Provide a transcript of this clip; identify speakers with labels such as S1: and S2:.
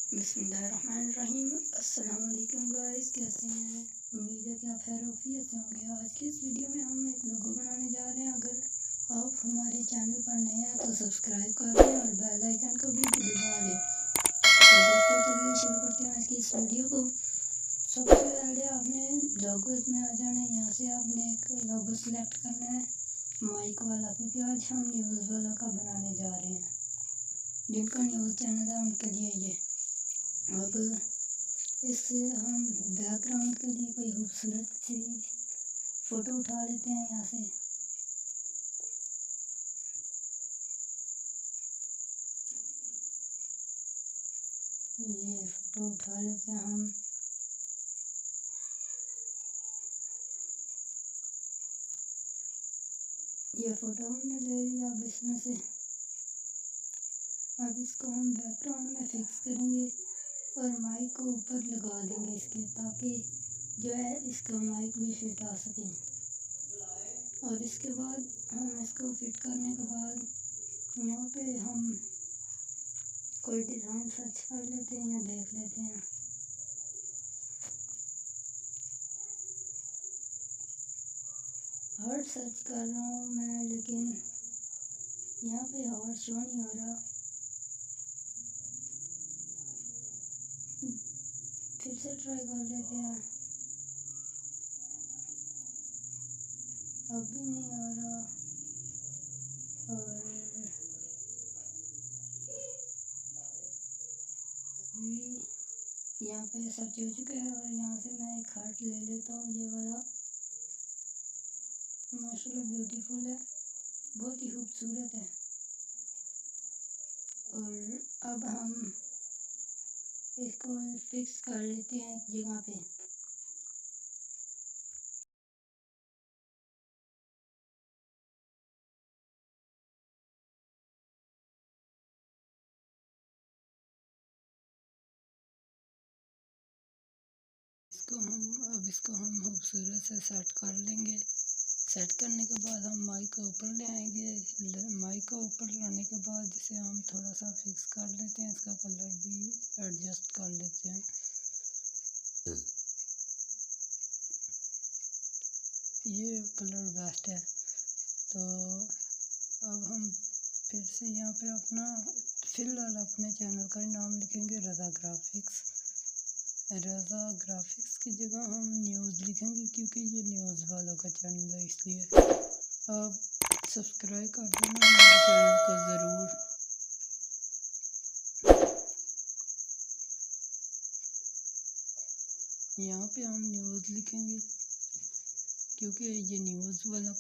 S1: बिस्मिल्लाहिर्रहमानिर्रहीम। अस्सलाम वालेकुम गाइस, कैसे हैं? उम्मीद है कि आप खैर-ओ-आफियत से होंगे। आज की इस वीडियो में हम एक लोगो बनाने जा रहे हैं। अगर आप हमारे चैनल पर नए हैं तो सब्सक्राइब कर दें और बेल आइकन को भी दबा दें। तो दोस्तों, चलिए शुरू करते हैं आज की इस वीडियो को। सबसे पहले आपने लोगोस में आ जाना है। यहाँ से आपने एक लोगो सेलेक्ट करना है माइक वाला, क्योंकि आज हम न्यूज़ वाला का बनाने जा रहे हैं। जिनका न्यूज़ चैनल है उनके लिए ये। अब इससे हम बैकग्राउंड के लिए कोई खूबसूरत सी फ़ोटो उठा लेते हैं। यहाँ से ये फ़ोटो उठा लेते हैं हम। ये फ़ोटो हमने ले लिया। अब इसमें से अब इसको हम बैकग्राउंड में फिक्स करेंगे और माइक को ऊपर लगा देंगे इसके, ताकि जो है इसका माइक भी फिट आ सके। और इसके बाद हम इसको फिट करने के बाद यहाँ पे हम कोई डिज़ाइन सर्च कर लेते हैं या देख लेते हैं। हार्ट सर्च कर रहा हूँ मैं, लेकिन यहाँ पे हार्ट शो नहीं हो रहा। फिर से ट्राई कर लेते हैं। अब भी नहीं आ रहा। और अभी यहाँ पे सर्च हो चुका है। और यहाँ से मैं एक हार्ट ले लेता हूँ, ये वाला। माशाल्लाह ब्यूटीफुल है, बहुत ही खूबसूरत है। और अब हम इसको फिक्स कर लेते हैं एक जगह पे। इसको हम खूबसूरत से सेट कर लेंगे। सेट करने के बाद हम माइक को ऊपर ले आएंगे। माइक को ऊपर लाने के बाद इसे हम थोड़ा सा फिक्स कर लेते हैं। इसका कलर भी एडजस्ट कर लेते हैं। ये कलर बेस्ट है। तो अब हम फिर से यहाँ पे फ़िलहाल अपने चैनल का नाम लिखेंगे रज़ा ग्राफिक्स। रज़ा ग्राफिक्स की जगह हम न्यूज़ लिखेंगे, क्योंकि ये न्यूज़ वालों का चैनल है, इसलिए आप सब्सक्राइब कर देना हमारे चैनल को ज़रूर। यहाँ पे हम न्यूज़ लिखेंगे, क्योंकि ये न्यूज़ वालों का